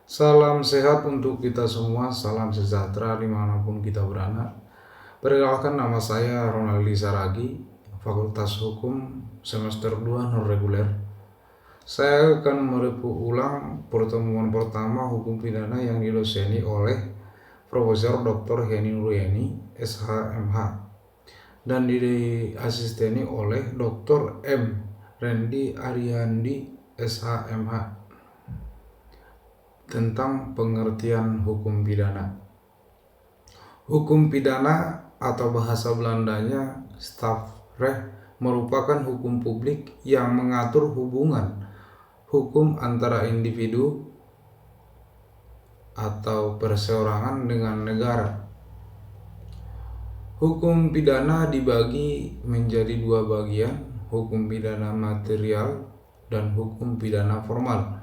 Salam sehat untuk kita semua, salam sejahtera dimanapun kita berada. Perkenalkan, nama saya Ronaldi Saragi, Fakultas Hukum semester 2 non-reguler. Saya akan mereview ulang pertemuan pertama hukum pidana yang didoseni oleh Profesor Dr. Heni Nuruyeni, SHMH, dan diasisteni oleh Dr. M. Randy Ariandi, SHMH, tentang pengertian hukum pidana. Hukum pidana atau bahasa Belandanya strafrecht merupakan hukum publik yang mengatur hubungan hukum antara individu atau perseorangan dengan negara. Hukum pidana dibagi menjadi dua bagian, hukum pidana material dan hukum pidana formal.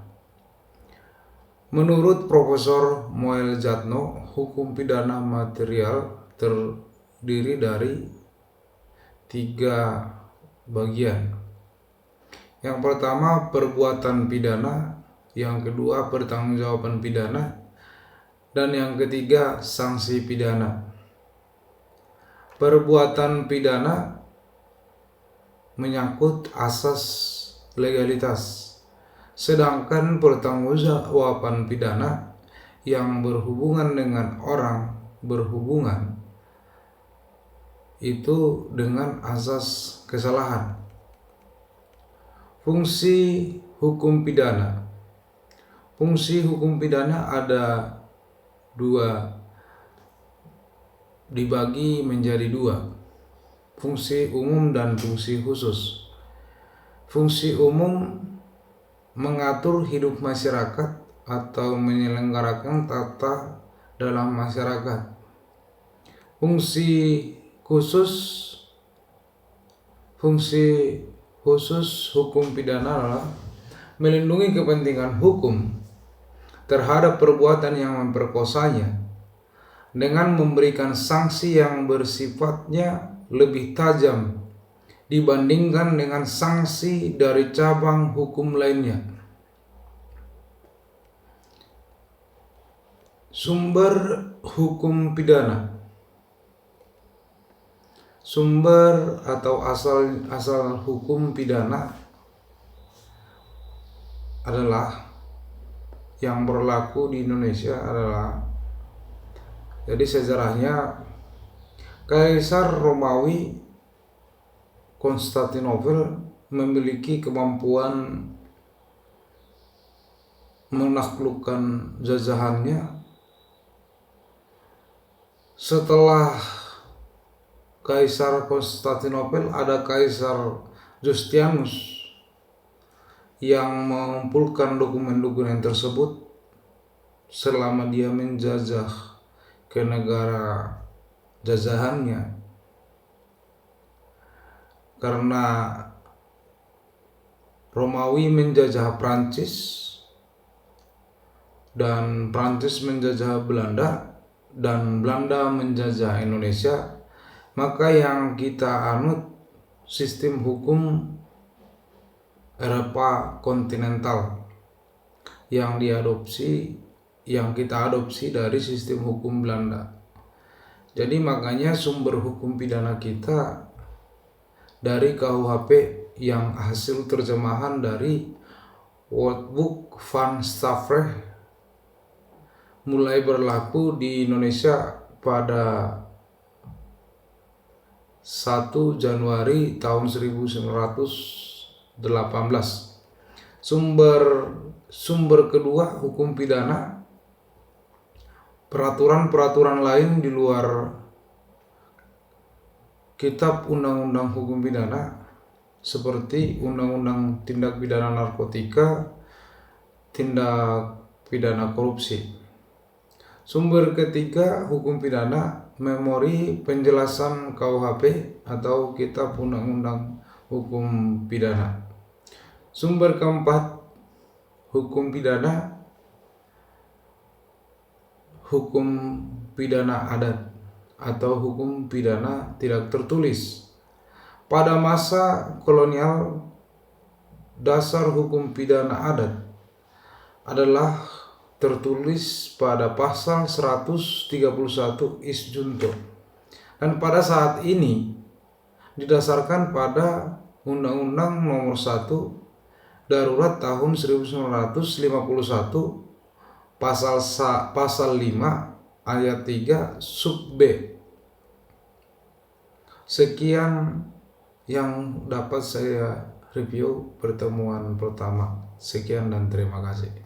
Menurut Profesor Moel Jatno, hukum pidana material terdiri dari 3 bagian. Yang pertama, perbuatan pidana, yang kedua, pertanggungjawaban pidana, dan yang ketiga, sanksi pidana. Perbuatan pidana menyangkut asas legalitas, sedangkan pertanggungjawaban pidana yang berhubungan dengan orang berhubungan itu dengan asas kesalahan. Fungsi hukum pidana. Fungsi hukum pidana ada dua, dibagi menjadi dua, fungsi umum dan fungsi khusus. Fungsi umum mengatur hidup masyarakat atau menyelenggarakan tata dalam masyarakat. Fungsi khusus hukum pidana adalah melindungi kepentingan hukum terhadap perbuatan yang memperkosanya dengan memberikan sanksi yang bersifatnya lebih tajam dibandingkan dengan sanksi dari cabang hukum lainnya. Sumber hukum pidana. Sumber atau asal hukum pidana adalah yang berlaku di Indonesia adalah, jadi sejarahnya Kaisar Romawi Konstantinopel memiliki kemampuan menaklukkan jajahannya setelah Kaisar Konstantinopel ada Kaisar Justinus yang mengumpulkan dokumen-dokumen tersebut selama dia menjajah ke negara jajahannya. Karena Romawi menjajah Prancis dan Prancis menjajah Belanda dan Belanda menjajah Indonesia, maka yang kita anut sistem hukum Eropa kontinental yang kita adopsi dari sistem hukum Belanda. Jadi makanya sumber hukum pidana kita dari KUHP yang hasil terjemahan dari Wordbook van Strafrecht mulai berlaku di Indonesia pada 1 Januari tahun 1918. Sumber kedua hukum pidana, peraturan-peraturan lain di luar Kitab Undang-Undang Hukum Pidana seperti Undang-Undang Tindak Pidana Narkotika, Tindak Pidana Korupsi. Sumber ketiga hukum pidana, memori penjelasan KUHP atau Kitab Undang-Undang Hukum Pidana. Sumber keempat hukum pidana, hukum pidana adat atau hukum pidana tidak tertulis. Pada masa kolonial, dasar hukum pidana adat adalah tertulis pada pasal 131 is junto. Dan pada saat ini didasarkan pada Undang-Undang Nomor 1 Darurat tahun 1951 pasal 5 ayat 3 sub B. Sekian yang dapat saya review pertemuan pertama. Sekian dan terima kasih.